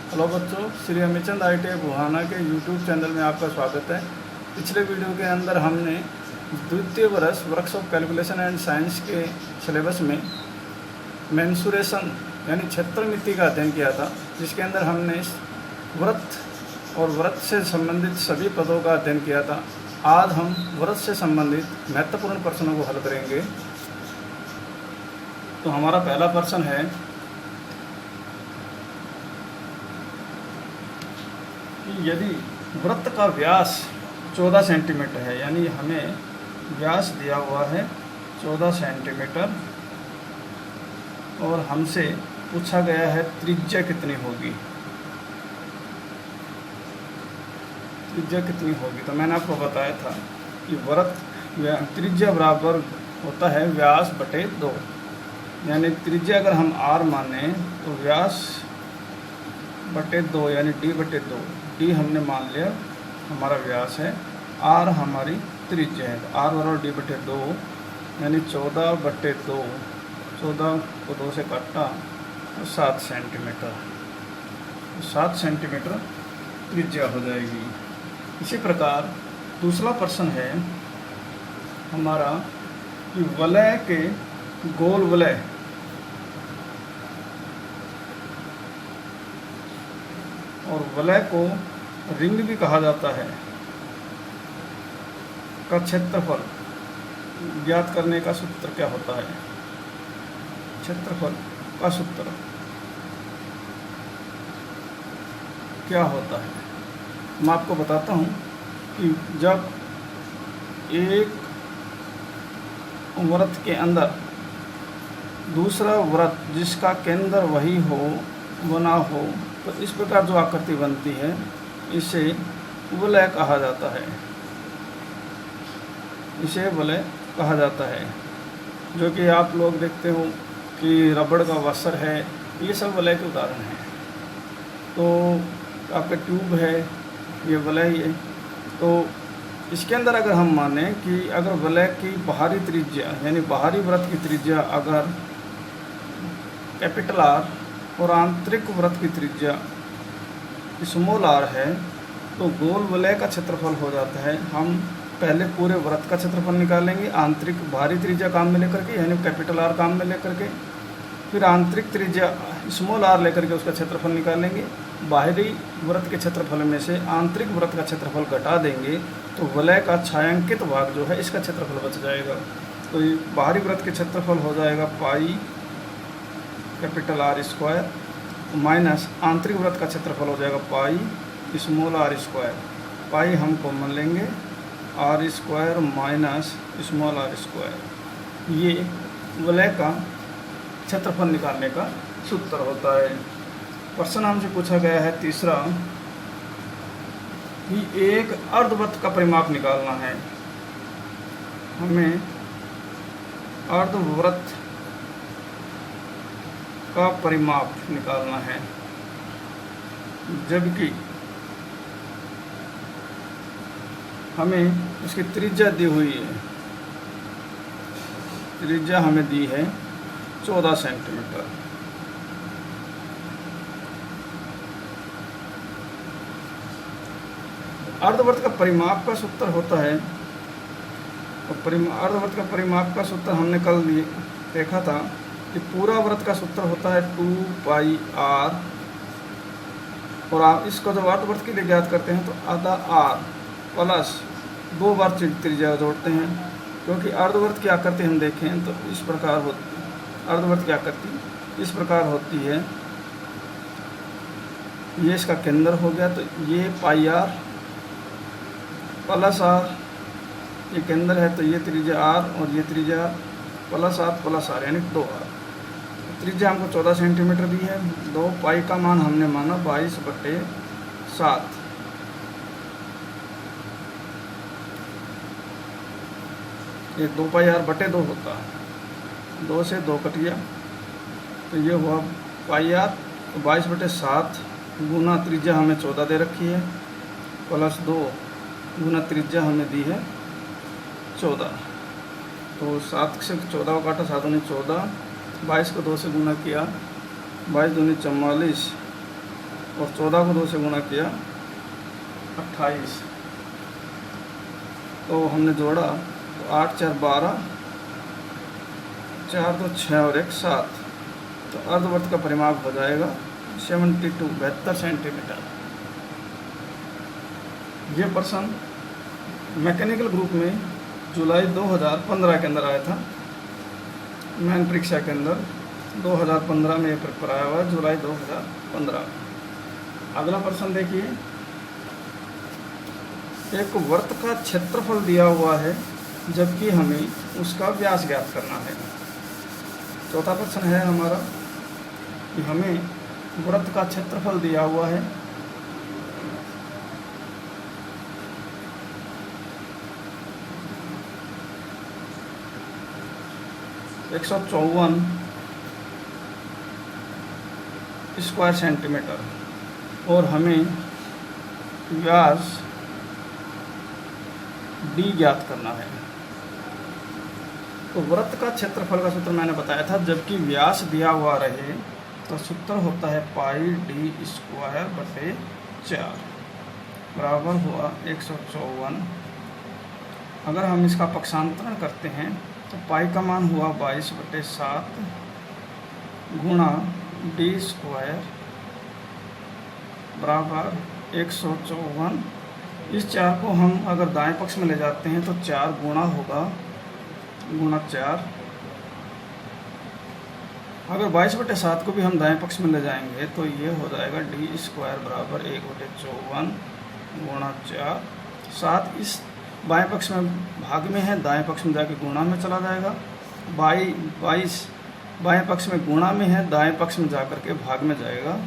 Hello बच्चों, Shri अमिचंद ITI Buhana के YouTube channel में आपका स्वागत है। पिछले वीडियो के अंदर हमने द्वितीय वर्ष वर्कशॉप कैलकुलेशन एंड साइंस के सिलेबस में मेंसुरेशन यानी क्षेत्रमिति का अध्ययन किया था, जिसके अंदर हमने वृत्त और वृत्त से संबंधित सभी पदों का अध्ययन किया था। आज हम वृत्त से संबंधित महत्वपूर्ण प्रश्नों को हल करेंगे। तो हमारा पहला प्रश्न है कि यदि वृत्त का व्यास 14 सेंटीमीटर है, यानी हमें व्यास दिया हुआ है 14 सेंटीमीटर और हमसे पूछा गया है त्रिज्या कितनी होगी। त्रिज्या कितनी होगी तो मैंने आपको बताया था कि वृत्त त्रिज्या बराबर होता है व्यास बटे 2, यानी त्रिज्या अगर हम r माने तो व्यास बटे 2 यानी d बटे 2। d हमने मान लिया हमारा व्यास है, r हमारी त्रिज्या है। r बराबर d बटे 2 यानी 14 बटे 2, 14 को 2 से काटा तो 7 सेंटीमीटर, 7 सेंटीमीटर त्रिज्या हो जाएगी। इसी प्रकार दूसरा प्रश्न है हमारा कि वलय के गोल वलय और वलय को रिंग भी कहा जाता है का क्षेत्रफल ज्ञात करने का सूत्र क्या होता है। क्षेत्रफल का सूत्र क्या होता है मैं आपको बताता हूँ कि जब एक वृत्त के अंदर दूसरा वृत्त जिसका केंद्र वही हो बना हो तो इस प्रकार जो आकृति बनती है इसे वलय कहा जाता है, इसे वलय कहा जाता है। जो कि आप लोग देखते हो कि रबड़ का वसर है, ये सब वलय के उदाहरण हैं। तो आपका ट्यूब है, ये वलय है। तो इसके अंदर अगर हम माने कि अगर वलय की बाहरी त्रिज्या यानी बाहरी वृत्त की त्रिज्या अगर कैपिटल R और आंतरिक वृत्त की त्रिज्या स्मॉल r है तो गोल वलय का क्षेत्रफल हो जाता है। हम पहले पूरे वृत्त का क्षेत्रफल निकालेंगे आंतरिक बाहरी त्रिज्या काम में लेकर के, यानी कैपिटल R काम में लेकर के, फिर आंतरिक त्रिज्या स्मॉल r लेकर के उसका क्षेत्रफल निकालेंगे। बाहरी वृत्त के क्षेत्रफल में से आंतरिक वृत्त का क्षेत्रफल घटा देंगे तो वलय का छायांकित भाग जो है इसका क्षेत्रफल बच जाएगा। तो ये बाहरी वृत्त के क्षेत्रफल हो जाएगा pi capital R square minus आंतरिक वृत्त का क्षेत्रफल हो जाएगा पाई स्मॉल r स्क्वायर। पाई हम कॉमन लेंगे, r square minus small r square. ये वलय का क्षेत्रफल निकालने का सूत्र होता है। प्रश्न हमसे पूछा गया है तीसरा कि एक अर्धवृत्त का परिमाप निकालना है। हमें अर्धवृत्त का परिमाप निकालना है, जबकि हमें उसकी त्रिज्या दी हुई है। त्रिज्या हमें दी है 14 सेंटीमीटर। अर्धवृत्त का परिमाप का सूत्र होता है, और अर्धवृत्त का परिमाप का सूत्र हमने कल देखा था कि पूरा वृत्त का सूत्र होता है 2 पाई r, और आप इसको जब अर्धवृत्त के लिए ज्ञात करते हैं तो आधा r प्लस 2 बार त्रिज्या जोड़ते हैं, क्योंकि अर्धवृत्त की आकृति हम देखें तो इस प्रकार होती है। अर्धवृत्त की आकृति इस प्रकार होती है, ये इसका केंद्र हो गया तो ये पाई r प्लस r, ये केंद्र है तो ये त्रिज्या r और ये त्रिज्या प्लस r यानी 2r। त्रिज्या हमको 14 सेंटीमीटर दी है। 2 पाई का मान हमने माना 22 बटे 7। ये 2 पाई r बटे 2 होता है, 2 से 2 कट गया तो ये हुआ पाई r। तो 22 बटे 7 गुना त्रिज्या हमें 14 दे रखी है, प्लस 2 गुना त्रिज्या हमें दी है 14। तो 7 से 14 को काटा, 7 दूनी 14, 22 को 2 से गुना किया, 22 दूनी 44 और 14 को 2 से गुणा किया 28, तो हमने जोड़ा तो 8 4 12, 4 2 6 और 1 7, तो अर्धवृत्त का परिमाप हो जाएगा 72 सेंटीमीटर। ये प्रश्न मैकेनिकल ग्रुप में जुलाई 2015 के अंदर आया था, मैन परीक्षा के अंदर 2015 में ये पेपर आया हुआ है, जुलाई 2015। अगला प्रश्न देखिए, एक वर्त का क्षेत्रफल दिया हुआ है जबकि हमें उसका व्यास ज्ञात करना है। चौथा प्रश्न है हमारा कि हमें वृत्त का क्षेत्रफल दिया हुआ है, एक 154 स्क्वायर सेंटीमीटर, और हमें व्यास d ज्ञात करना है। तो वृत्त का क्षेत्रफल का सूत्र मैंने बताया था, जबकि व्यास दिया हुआ रहे तो सूत्र होता है पाई d स्क्वायर बटे 4 बराबर हुआ 154। अगर हम इसका पक्षांतरण करते हैं तो पाई का मान हुआ 22/7 गुणा d स्क्वायर बराबर 154। इस 4 को हम अगर दाएं पक्ष में ले जाते हैं तो 4 गुणा होगा, गुणा 4। अगर 22/7 को भी हम दाएं पक्ष में ले जाएंगे तो ये हो जाएगा d स्क्वायर बराबर 1/54 गुणा 4। 7 इस बाएं पक्ष में भाग में है, दाएं पक्ष में जाके गुणा में चला जाएगा। 22 बाएं पक्ष में गुणा में है, दाएं पक्ष में जाकर के भाग में जाएगा।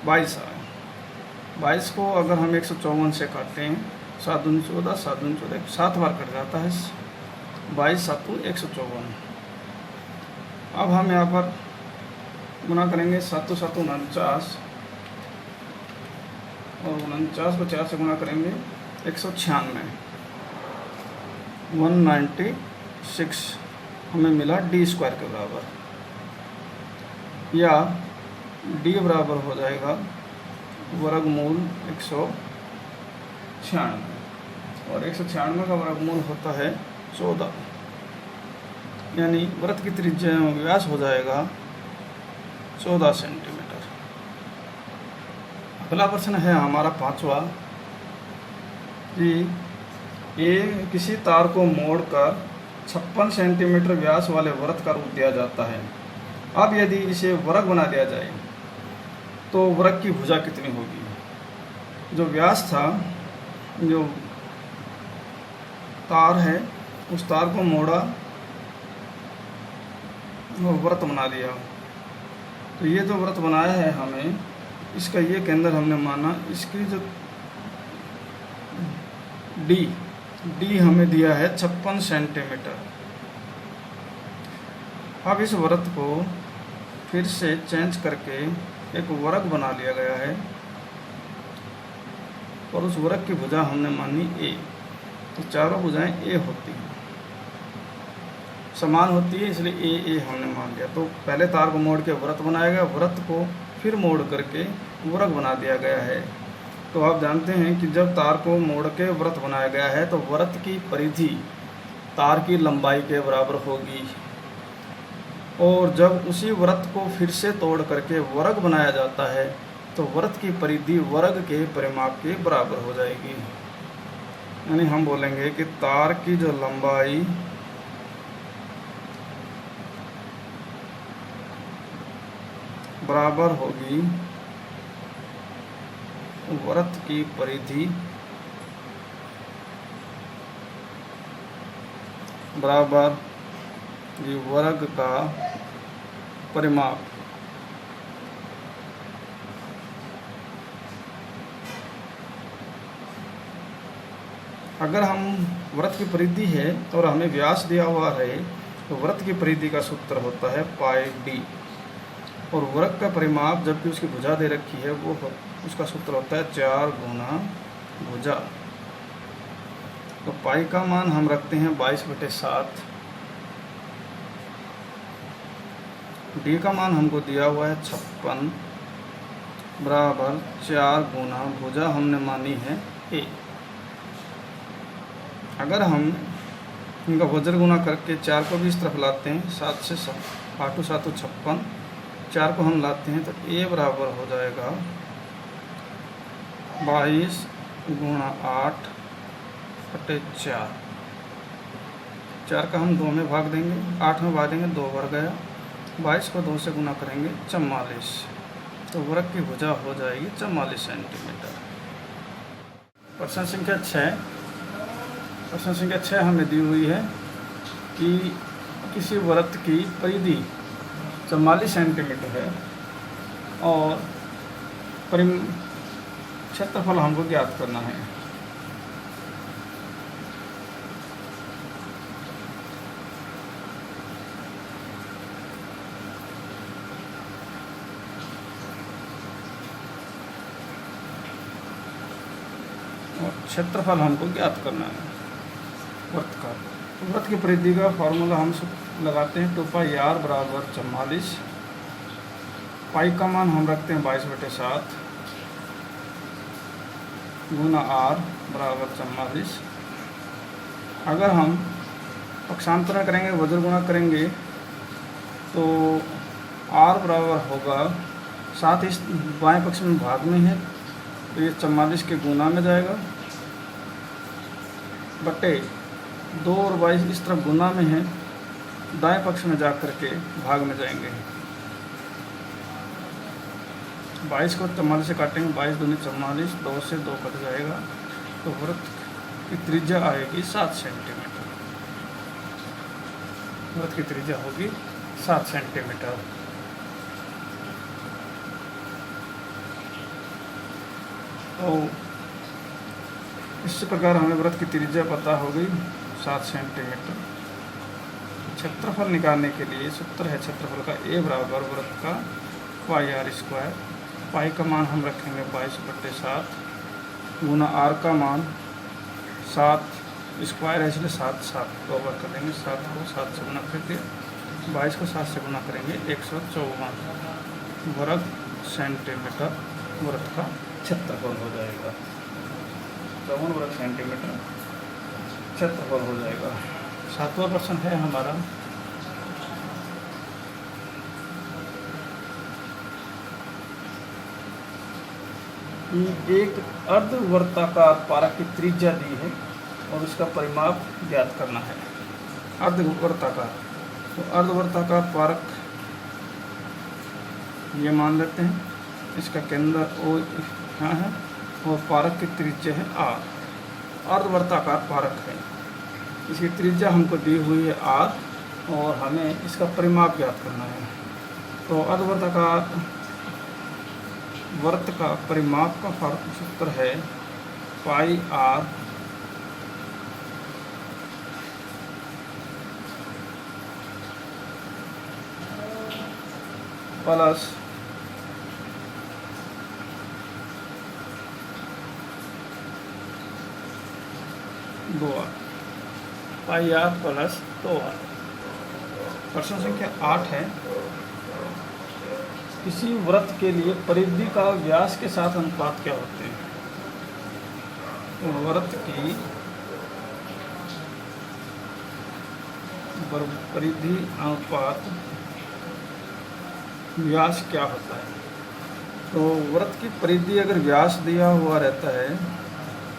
22 आए, 22 को अगर हम 154 से काटते हैं, 7 दूनी 14, 7 दूनी 14, 7 बार कट जाता है, 22 7 154। अब हम यहाँ पर गुणा करेंगे, 7 7 49, और 49 को 4 से गुणा करेंगे 196, 196 हमें मिला d स्क्वायर के बराबर, या d बराबर हो जाएगा वर्गमूल 196, और 196 का वर्गमूल होता है 14, यानी वृत्त की त्रिज्या व्यास हो जाएगा 14 सेंटीमीटर। अगला प्रश्न है हमारा 5वां कि किसी तार को मोड़कर 56 सेंटीमीटर व्यास वाले वृत्त का रूप दिया जाता है। अब यदि इसे वर्ग बना दिया जाए तो वृत्त की भुजा कितनी होगी। जो व्यास था, जो तार है, उस तार को मोड़ा और वृत्त बना दिया। तो ये जो वृत्त बनाया है हमें, इसका ये केंद्र हमने माना, इसकी जो d हमें दिया है 56 सेंटीमीटर। अब इस वृत्त को फिर से चेंज करके एक वर्ग बना लिया गया है, और उस वर्ग की भुजा हमने मानी a। तो चारों भुजाएं a होती हैं, समान होती है, इसलिए a हमने मान लिया। तो पहले तार को मोड़ के वृत्त बनाया गया, वृत्त को फिर मोड़ करके वर्ग बना दिया गया है। तो आप जानते हैं कि जब तार को मोड़ के वृत्त बनाया गया है तो वृत्त की परिधि तार की लंबाई के बराबर होगी, और जब उसी वृत्त को फिर से तोड़ करके वर्ग बनाया जाता है तो वृत्त की परिधि वर्ग के परिमाप के बराबर हो जाएगी। यानी हम बोलेंगे कि तार की जो लंबाई बराबर होगी वृत्त की परिधि बराबर वर्ग का परिमाप। अगर हम वृत्त की परिधि है और हमें व्यास दिया हुआ रहे तो वृत्त की परिधि का सूत्र होता है पाई d, और वर्ग का परिमाप जबकि उसकी भुजा दे रखी है वो उसका सूत्र होता है 4 गुना भुजा। तो पाई का मान हम रखते हैं 22/7, डी का मान हमको दिया हुआ है 56 बराबर 4 गुना भुजा हमने मानी है ए। अगर हम इनका वज्र गुना करके 4 को भी इस तरफ लाते हैं, 7 से 8 7 56, 4 को हम लाते हैं तो ए बराबर हो जाएगा 22 गुणा 8 बटे 4। 4 का हम 2 में भाग देंगे, 8 में भाग देंगे, 2 बार गया। 22 को 2 से गुना करेंगे 44, तो वृत्त की भुजा हो जाएगी 44 सेंटीमीटर। प्रश्न संख्या 6। प्रश्न संख्या 6 हमें दी हुई है कि किसी वृत्त की परिधि 44 सेंटीमीटर है और क्षेत्रफल हमको ज्ञात करना है। और क्षेत्रफल हमको ज्ञात करना है वृत्त का। तो वृत्त की परिधि का फॉर्मूला हम लगाते हैं 2πr बराबर 44। पाई का मान हम रखते हैं 22/7 गुना r बराबर 44। अगर हम पक्षांतरण करेंगे, वज्र गुणा करेंगे तो r बराबर होगा 7, इस बाएं पक्ष में भाग में है तो ये 44 के गुना में जाएगा, बटे 2 और 22 इस तरफ गुना में है, दाएं पक्ष में जा कर के भाग में जाएंगे। 22 को 44 से काटेंगे, 22 दूनी 44, 2 से 2 कट जाएगा, तो वृत्त की त्रिज्या आएगी 7 सेंटीमीटर। वृत्त की त्रिज्या होगी 7 सेंटीमीटर। तो इस प्रकार हमें वृत्त की त्रिज्या पता हो गई 7 सेंटीमीटर। क्षेत्रफल निकालने के लिए सूत्र है क्षेत्रफल का ए बराबर वृत्त का πr²। पाई का मान हम रखेंगे 22/7 गुना r का मान 7 स्क्वायर है इसलिए 7 2 बार कर देंगे, 7 को 7 से गुना करके 22 को 7 से गुना करेंगे 154 वर्ग सेंटीमीटर वृत्त का क्षेत्रफल हो जाएगा। 54 वर्ग सेंटीमीटर क्षेत्रफल हो जाएगा। 7वां प्रश्न है हमारा कि एक अर्धवृत्ताकार पारक की त्रिज्या दी है और उसका परिमाप ज्ञात करना है। अर्धवृत्ताकार, तो अर्धवृत्ताकार पारक ये मान लेते हैं, इसका केंद्र ओ यहाँ है और पारक की त्रिज्या है r। अर्धवृत्ताकार पारक है, इसकी त्रिज्या हमको दी हुई है r और हमें इसका परिमाप ज्ञात करना है। तो अर्धवृत्ताकार वृत्त का परिमाप का सूत्र है πr plus πr plus 2r। प्रश्न संख्या 8 है किसी वृत्त के लिए परिधि का व्यास के साथ अनुपात क्या होते हैं। तो वृत्त की परिधि अनुपात व्यास क्या होता है। तो वृत्त की परिधि अगर व्यास दिया हुआ रहता है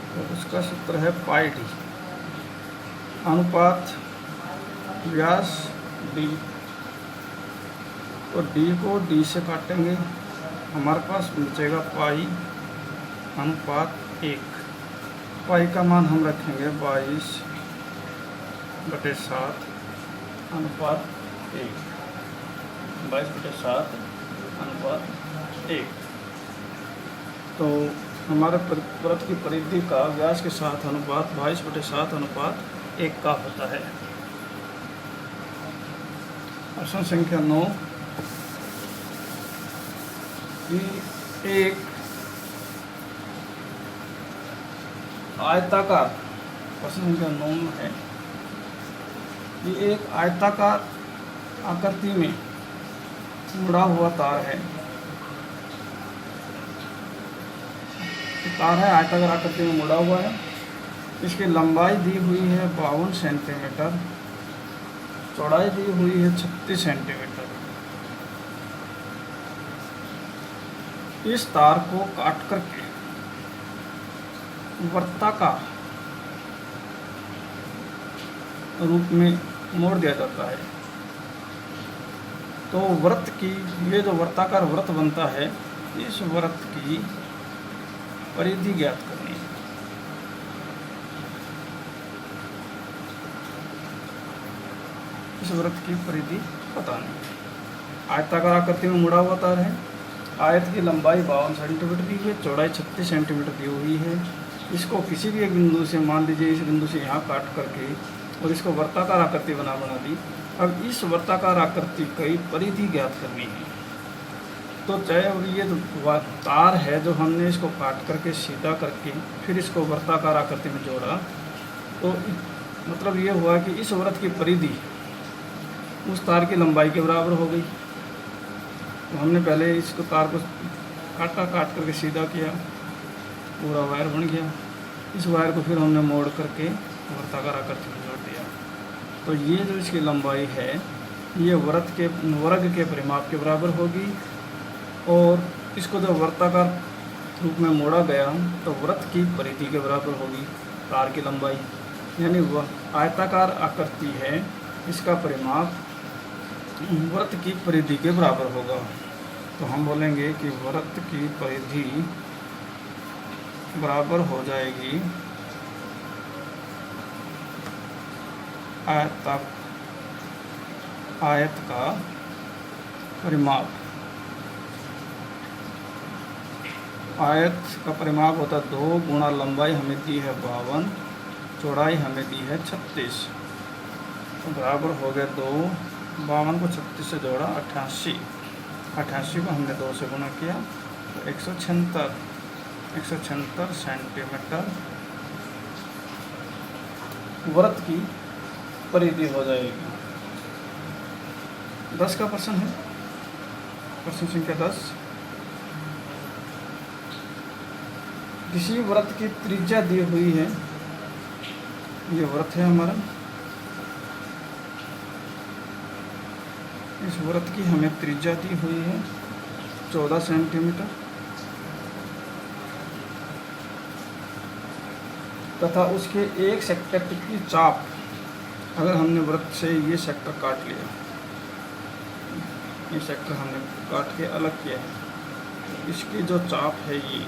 तो उसका सूत्र है πd अनुपात व्यास d। तो d को d से काटेंगे, हमारे पास बचेगा पाई अनुपात 1। पाई का मान हम रखेंगे 22/7 अनुपात 1, 22/7 अनुपात 1। तो हमारे वृत्त की परिधि का व्यास के साथ अनुपात 22/7 अनुपात 1 का होता है। प्रश्न संख्या 9 कि एक आयताकार, प्रश्न संख्या 9 है कि एक आयताकार आकृति में मुड़ा हुआ तार है, तार है आयताकार आकृति में मुड़ा हुआ है। इसकी लंबाई दी हुई है 52 सेंटीमीटर, चौड़ाई दी हुई है 36 सेंटीमीटर। इस तार को काट करके वृत्ताकार रूप में मोड़ दिया जाता है। तो वृत्त की, ये जो वृत्ताकार वृत्त बनता है, इस वृत्त की परिधि ज्ञात करनी है। इस वृत्त की परिधि पता नहीं। आयताकार आकृति में मुड़ा हुआ तार है, आयत की लंबाई 52 सेंटीमीटर दी हुई है, चौड़ाई 36 सेंटीमीटर दी हुई है। इसको किसी भी एक बिंदु से, मान लीजिए इस बिंदु से यहाँ काट करके और इसको वृत्ताकार आकृति बना दी। अब इस वृत्ताकार आकृति की परिधि ज्ञात करनी है। तो चाहे ये तार है जो हमने इसको काट करके सीधा करके फिर इसको वृत्ताकार आकृति में जोड़ा, तो मतलब ये हुआ कि इस वृत्त की परिधि उस तार की लंबाई के बराबर हो गई। तो हमने पहले इसको तार को काट करके सीधा किया, पूरा वायर बन गया। इस वायर को फिर हमने मोड़ करके वृत्ताकार आकृति में जोड़ दिया। तो ये जो इसकी लंबाई है, ये वर्ग के परिमाप के बराबर होगी। और इसको जब वृत्ताकार रूप में मोड़ा गया तो वृत्त की परिधि के बराबर होगी तार की लंबाई। यानी वह आयताकार आकृति है, इसका परिमाप वृत्त की परिधि के बराबर होगा। तो हम बोलेंगे कि वृत्त की परिधि बराबर हो जाएगी आयत का परिमाप। आयत का परिमाप होता है 2 गुणा लंबाई हमें दी है 52, चौड़ाई हमें दी है 36, तो बराबर हो गया 2। 52 को 36 से जोड़ा 88, 88 को हमने 2 से गुणा किया तो 176 सेंटीमीटर वृत्त की परिधि हो जाएगी। 10 का प्रश्न है, प्रश्न संख्या 10। किसी वृत्त की त्रिज्या दी हुई है, ये वृत्त है हमारा, इस वृत्त की हमें त्रिज्या दी हुई है 14 सेंटीमीटर तथा उसके एक सेक्टर की चाप, अगर हमने वृत्त से ये सेक्टर काट लिया, ये सेक्टर हमने काट के अलग किया है, तो इसकी जो चाप है ये,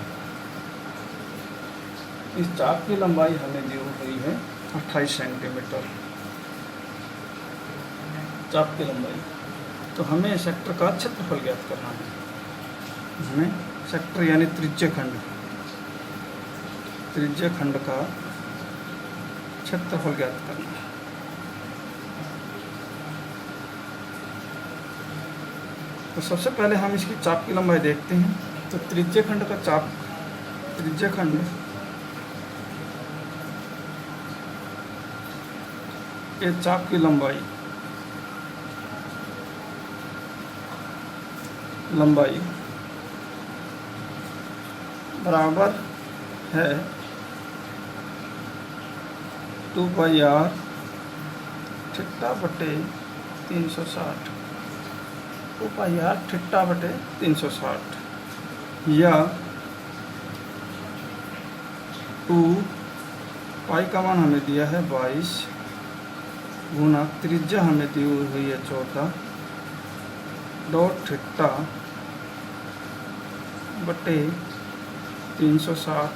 इस चाप की लंबाई हमें दी हुई है 28 सेंटीमीटर चाप की लंबाई। तो हमें सेक्टर का क्षेत्रफल ज्ञात करना है। हमें सेक्टर यानी त्रिज्य खंड का क्षेत्रफल ज्ञात करना है। तो सबसे पहले हम इसकी चाप की लंबाई देखते हैं। तो त्रिज्य खंड का चाप, त्रिज्य खंड के चाप की लंबाई बराबर है 2πr थीटा बटे 360, 2πr थीटा बटे 360, या 2 पाई का मान हमें दिया है 22 गुना त्रिज्या हमें दी हुई है 14 डॉट थीटा बटे 360।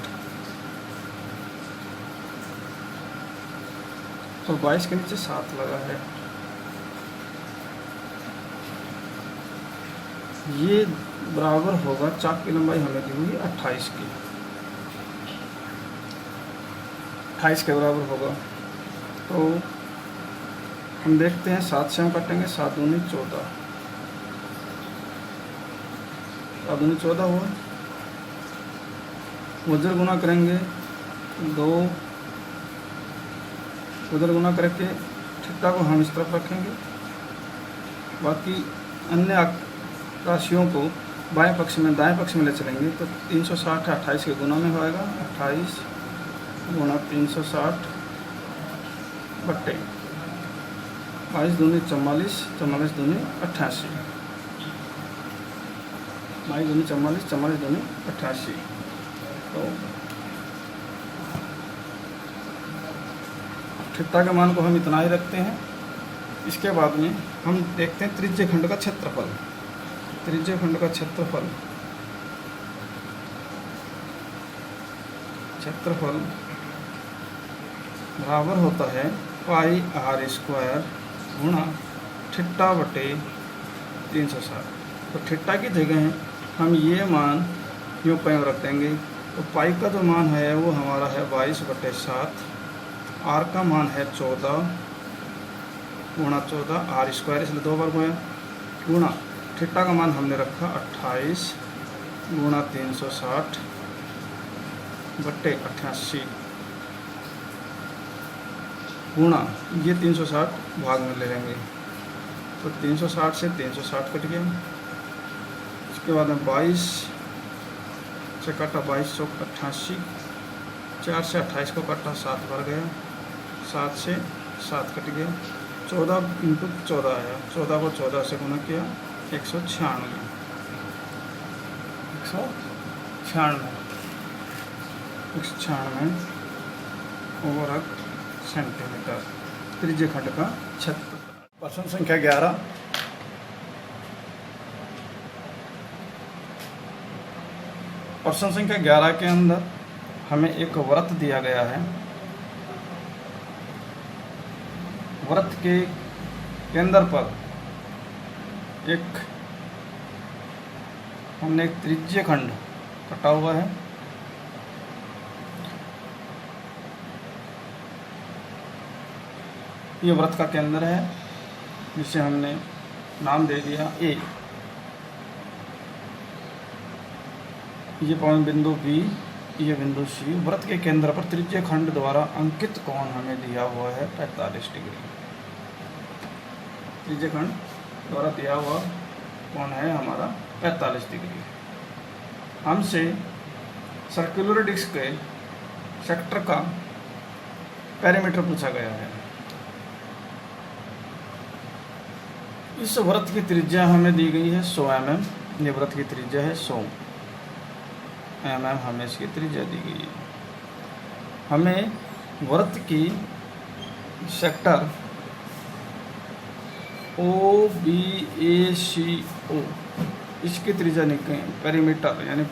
तो 22 के नीचे 7 लगा है। ये बराबर होगा, चाप की लंबाई हमें दी हुई 28 की, 28 के बराबर होगा। तो हम देखते हैं 7 से हम काटेंगे, 7 दूनी 14, 7 दूनी 14 हुआ। उधर गुना करेंगे 2, उधर गुना करके थीटा को हम इस तरफ रखेंगे, बाकी अन्य राशियों को बाएं पक्ष में दाएं पक्ष में ले चलेंगे तो 360 28 के गुना में होएगा। 28 गुणा 360 बट्टे 22 दूनी 44, 44 दूनी 88, 22 दूनी 44, 44 दूनी 88। तो थीटा के मान को हम इतना ही रखते हैं। इसके बाद में हम देखते हैं त्रिज्य खंड का क्षेत्रफल। त्रिज्य खंड का क्षेत्रफल बराबर होता है पाई आर स्क्वायर गुणा थीटा बटे 360। तो थीटा की जगह हम ये मान यूँ कहीं रख देंगे। तो पाई का जो मान है वो हमारा है 22/7, आर का मान है 14 गुणा 14 आर स्क्वायर, इसलिए 2 बार गुणा, गुणा थीटा का मान हमने रखा 28 गुणा 360 बट्टे 88 गुणा ये 360 भाग में ले लेंगे। तो 360 से 360 कट गया। इसके बाद में 22 से कटा 22 सौ 88, 4 से 28 को कटा 7 बार गया, 7 से 7 कट गया, 14 इंटू 14 आया, 14 को 14 से गुना किया 196, 196 वर्ग सेंटीमीटर त्रिज्य खंड का क्षेत्रफल। प्रश्न संख्या 11। प्रश्न संख्या 11 के अंदर हमें एक वृत्त दिया गया है। वृत्त के केंद्र पर हमने एक त्रिज्य खंड कटा हुआ है। ये वृत्त का केंद्र है जिसे हमने नाम दे दिया ए। ये पॉइंट बिंदु बी, ये बिंदु सी। वृत्त के केंद्र पर त्रिज्य खंड द्वारा अंकित कोण हमें दिया हुआ है 45 डिग्री। त्रिज्य खंड द्वारा दिया हुआ कोण है हमारा 45 डिग्री। हमसे सर्कुलर डिस्क के सेक्टर का पेरीमीटर पूछा गया है। इस वृत्त की त्रिज्या हमें दी गई है 100 mm। ये वृत्त की त्रिज्या है 100 mm, हमें इसकी त्रिज्या दी गई है। हमें वृत्त की सेक्टर OBACO इसकी त्रिज्या निकालें, पेरीमीटर यानी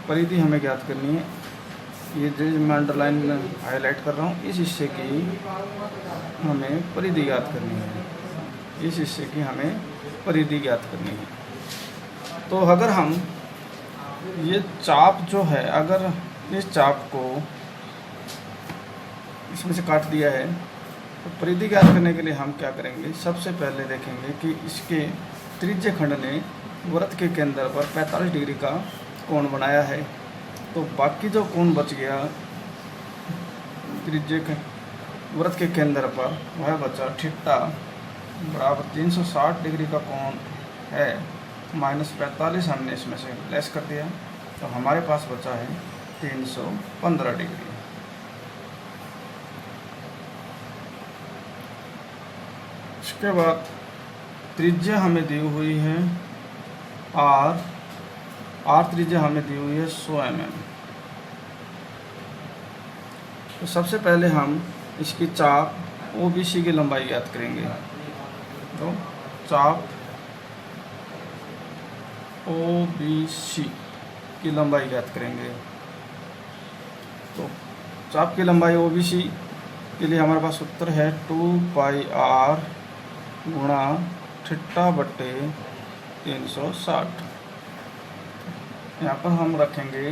परिधि हमें ज्ञात करनी है। ये जो मैं अंडरलाइन हाईलाइट कर रहा हूँ, इस हिस्से की हमें परिधि ज्ञात करनी है। इस हिस्से की हमें परिधि ज्ञात करनी है। तो अगर हम ये चाप जो है, अगर इस चाप को इसमें से काट दिया है तो परिधि ज्ञात करने के लिए हम क्या करेंगे, सबसे पहले देखेंगे कि इसके त्रिज्य खंड ने वृत्त के केंद्र पर 45 डिग्री का कोण बनाया है। तो बाकी जो कोण बच गया वृत्त के केंद्र पर वह बचा थीटा बराबर 360 डिग्री का कोण है माइनस 45 हमने इसमें से लेस कर दिया। तो हमारे पास बचा है 315 डिग्री। इसके बाद त्रिज्या हमें दी हुई है आर त्रिज्या हमें दी हुई है 100 mm। तो सबसे पहले हम इसकी चाप OBC की लंबाई ज्ञात करेंगे। तो चाप OBC की लंबाई ज्ञात करेंगे। तो चाप की लंबाई OBC के लिए हमारे पास उत्तर है 2πr गुणा थीटा बट्टे 360। यहाँ पर हम रखेंगे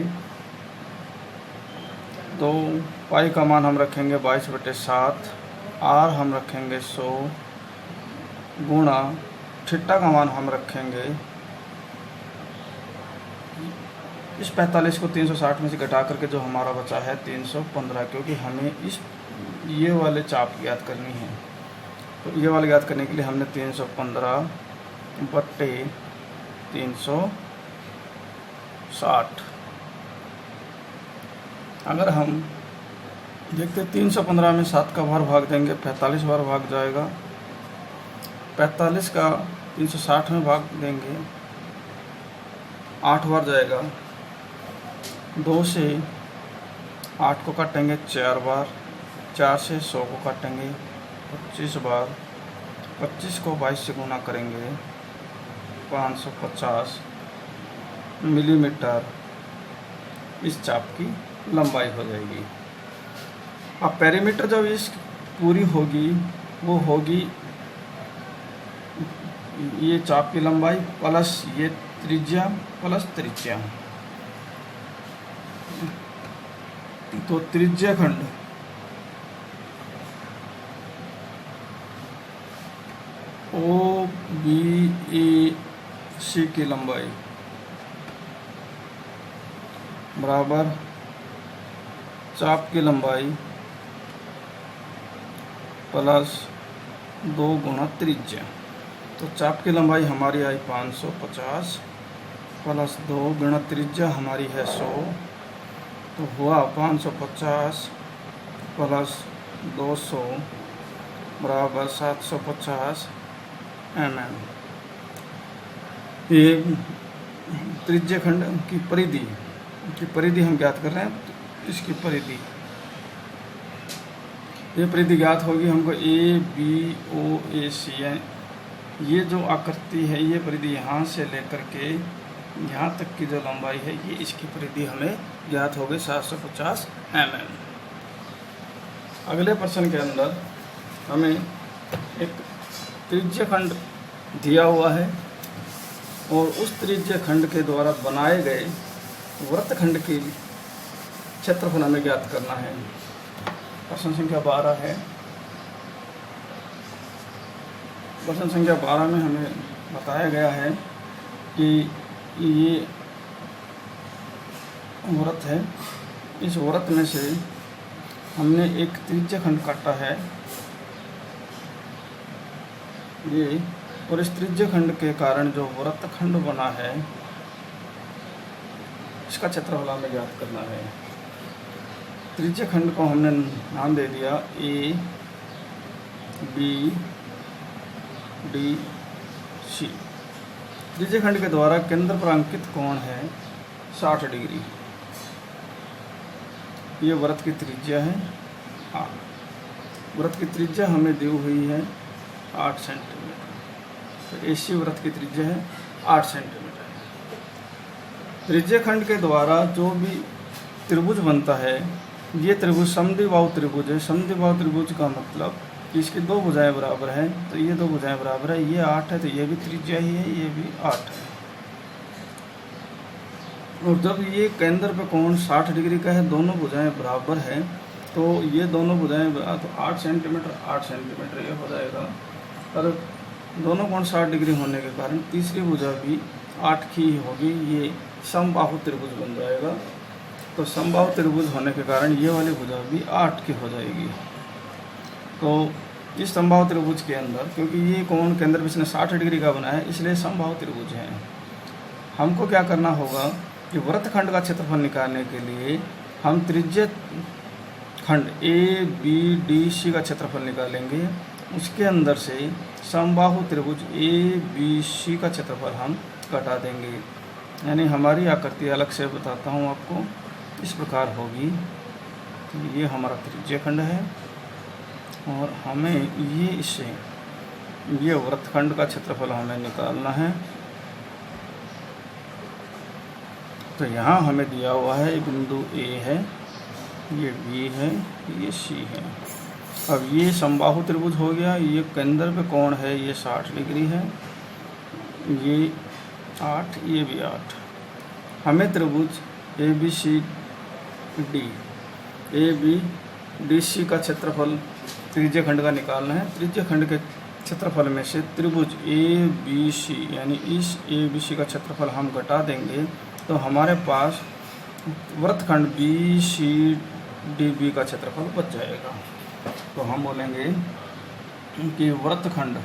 2 पाई का मान हम रखेंगे 22/7, आर हम रखेंगे 100 गुणा थीटा का मान हम रखेंगे, इस 45 को 360 में से घटा करके जो हमारा बचा है 315, क्योंकि हमें ये वाले चाप ज्ञात करनी है। तो ये वाले ज्ञात करने के लिए हमने 315 बट्टे 360। अगर हम देखते 315 में 7 का बार भाग देंगे 45 बार भाग जाएगा। 45 का 360 में भाग देंगे 8 बार जाएगा। 2 से 8 को काटेंगे 4 बार। 4 से 100 को काटेंगे 25 बार। 25 को 22 से गुना करेंगे 550 मिलीमीटर इस चाप की लंबाई हो जाएगी। अब पेरीमीटर जब इस पूरी होगी वो होगी ये चाप की लंबाई प्लस ये त्रिज्या प्लस त्रिज्या। तो त्रिज्या खंड OBAC की लंबाई बराबर चाप की लंबाई प्लस 2 गुना त्रिज्या। तो चाप की लंबाई हमारी आई 550 प्लस 2 गुना त्रिज्या हमारी है 100। तो हुआ 550 प्लस 200 बराबर 750 mm। ये त्रिज्या खंड की परिधि हम ज्ञात कर रहे हैं। तो इसकी परिधि ये परिधि ज्ञात होगी हमको ABOAC ये जो आकृति है ये परिधि यहाँ से लेकर के यहाँ तक की जो लंबाई है ये इसकी परिधि हमें ज्ञात हो गई 750 mm। अगले प्रश्न के अंदर हमें एक त्रिज्या खंड दिया हुआ है और उस त्रिज्या खंड के द्वारा बनाए गए वृत्तखंड की क्षेत्रफल हमें ज्ञात करना है। प्रश्न संख्या 12 है। प्रश्न संख्या 12 में हमें बताया गया है कि ये वृत्त है। इस वृत्त में से हमने एक त्रिज्या खंड काटा है ये, और इस त्रिज्या खंड के कारण जो वृत्तखंड बना है इसका क्षेत्रफल हमें ज्ञात करना है। त्रिज्या खंड को हमने नाम दे दिया ABDC। त्रिज्या खंड के द्वारा केंद्र पर अंकित कोण है 60 डिग्री। ये वृत्त की त्रिज्या है। वृत्त की त्रिज्या हमें दी हुई है 8 सेंटीमीटर। तो AC वृत्त की त्रिज्या है 8 सेंटीमीटर। त्रिज्या खंड के द्वारा जो भी त्रिभुज बनता है ये त्रिभुज समद्विबाहु त्रिभुज है। समद्विबाहु त्रिभुज का मतलब कि इसकी 2 भुजाएं बराबर हैं। तो ये 2 भुजाएं बराबर है, ये 8 है तो ये भी त्रिज्या ही है, ये भी 8 है। और जब ये केंद्र पे कोण 60 डिग्री का है, दोनों भुजाएं बराबर हैं, तो ये दोनों भुजाएं तो 8 सेंटीमीटर 8 सेंटीमीटर ये हो जाएगा। और दोनों कोण 60 डिग्री होने के कारण तीसरी भुजा भी 8 की होगी। ये समबाहु त्रिभुज बन जाएगा। तो समबाहु त्रिभुज होने के कारण ये वाली भुजा भी 8 की हो जाएगी। तो इस समबाहु त्रिभुज के अंदर क्योंकि ये कोण केंद्र बिंदु 60 डिग्री का बना है इसलिए समबाहु त्रिभुज है। हमको क्या करना होगा कि वृत्तखंड का क्षेत्रफल निकालने के लिए हम त्रिज्या खंड ABDC का क्षेत्रफल निकालेंगे। उसके अंदर से समबाहु त्रिभुज ABC का क्षेत्रफल हम घटा देंगे। यानी हमारी आकृति अलग से बताता हूँ आपको, इस प्रकार होगी। ये हमारा त्रिज्या खंड है और हमें ये वृत्तखंड का क्षेत्रफल हमें निकालना है। तो यहाँ हमें दिया हुआ है बिंदु A है, ये B है, ये C है। अब ये समबाहु त्रिभुज हो गया। ये केंद्र पे कोण है ये 60 डिग्री है, ये 8, ये भी 8। हमें त्रिभुज ABDC का क्षेत्रफल त्रिज्या खंड का निकालना है। त्रिज्या खंड के क्षेत्रफल में से त्रिभुज ABC यानी इस ABC का क्षेत्रफल हम घटा देंगे तो हमारे पास वृत्तखंड BCDB का क्षेत्रफल बच जाएगा। तो हम बोलेंगे कि वृत्तखंड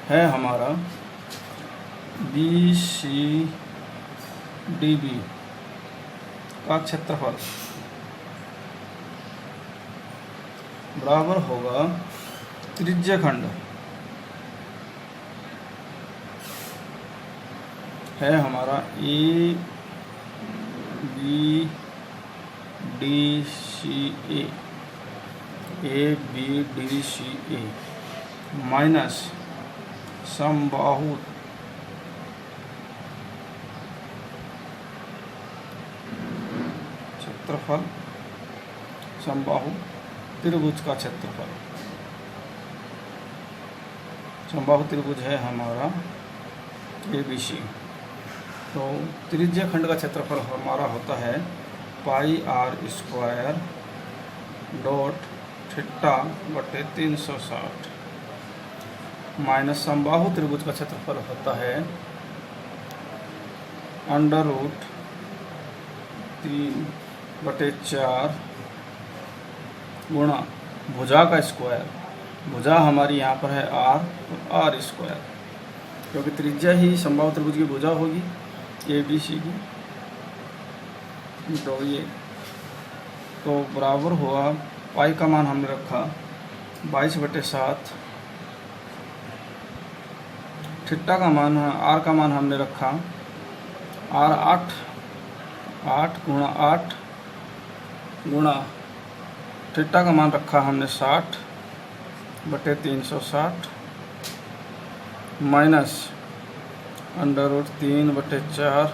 है हमारा BCDB का क्षेत्रफल बराबर होगा त्रिज्य खंड है हमारा ABDCA माइनस समबाहु क्षेत्रफल समबाहु त्रिभुज का क्षेत्रफल। समबाहु त्रिभुज है हमारा ABC। तो त्रिज्य खंड का क्षेत्रफल हमारा होता है πr² डॉट थीटा बटे 360 माइनस समबाहु त्रिभुज का क्षेत्रफल होता है √3/4 गुणा भुजा का स्क्वायर। भुजा हमारी यहाँ पर है r और r², क्योंकि त्रिज्या ही समबाहु त्रिभुज की भुजा होगी ABC की। तो ये तो बराबर हुआ पाई का मान हमने रखा 22/7, थीटा का मान r का मान हमने रखा r 8 गुणा थीटा का मान रखा हमने 60/360 माइनस √3/4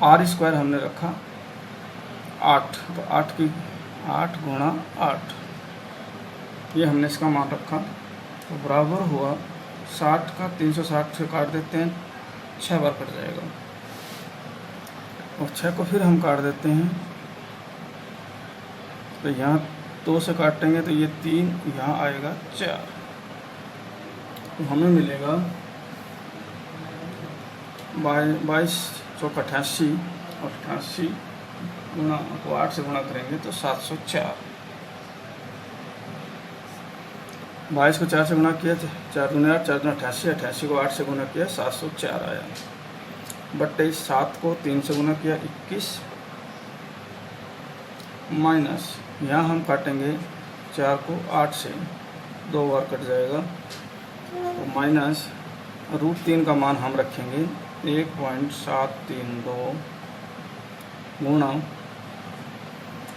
r² हमने रखा 8, तो 8 गुणा 8 ये हमने इसका मान रखा। तो बराबर हुआ 60 का 360 से काट देते हैं, 6 बार कट जाएगा और 6 को फिर हम काट देते हैं। तो यहाँ 2 से काटेंगे तो ये 3, यहाँ आएगा 4। तो हमें मिलेगा 22 चौक 88 और 88 गुणा को 8 से गुणा करेंगे तो 704। 22 को 4 से गुणा किया, 4 दूनी 8, 4 दूनी 88, 88 को 8 से गुणा किया 704 आया। बटे 7 को 3 से गुणा किया 21 माइनस यहाँ हम काटेंगे 4 को 8 से, 2 बार कट जाएगा। तो माइनस √3 का मान हम रखेंगे 1.732 गुणा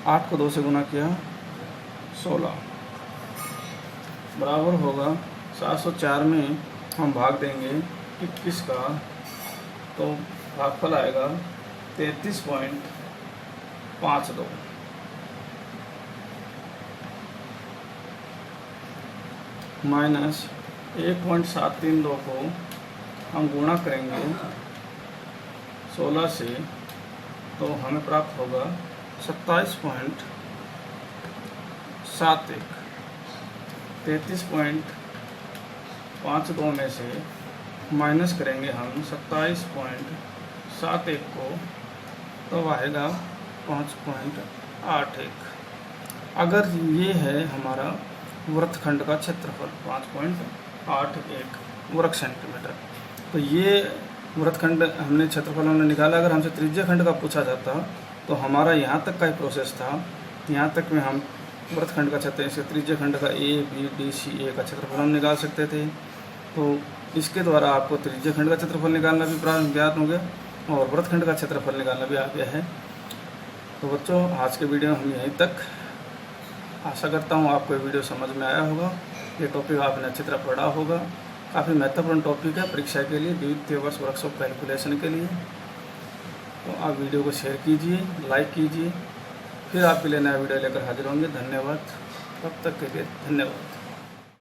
8 को 2 से गुणा किया 16 बराबर होगा 704 में हम भाग देंगे 21 का, तो भागफल आएगा 33.52 माइनस 1.732 को हम गुणा करेंगे 16 से, तो हमें प्राप्त होगा 27.71। 33.52 में से माइनस करेंगे हम 27.71 को, तो आएगा 5.81। अगर ये है हमारा वृत्तखंड का क्षेत्रफल 5.81 वर्ग सेंटीमीटर, तो ये वृत्तखंड हमने क्षेत्रफल हमने निकाला। अगर हमसे त्रिज्य खंड का पूछा जाता तो हमारा यहाँ तक का ही प्रोसेस था, यहाँ तक में हम वृत्तखंड का क्षेत्र इसके त्रिज्य खंड का ABDCA का क्षेत्रफल हम निकाल सकते थे। तो इसके द्वारा आपको त्रिज्य खंड का क्षेत्रफल निकालना भी ज्ञात हो गया और वृत्तखंड का क्षेत्रफल निकालना भी आ गया है। तो बच्चों, आज के वीडियो हम यहीं तक। आशा करता हूँ आपको ये वीडियो समझ में आया होगा। ये टॉपिक आपने अच्छी तरह पढ़ा होगा। काफ़ी महत्वपूर्ण टॉपिक है परीक्षा के लिए, द्वितीय वर्ष वर्कशॉप कैलकुलेशन के लिए। तो आप वीडियो को शेयर कीजिए, लाइक कीजिए। फिर आपके लिए नया वीडियो लेकर हाजिर होंगे। धन्यवाद। तब तक के लिए धन्यवाद।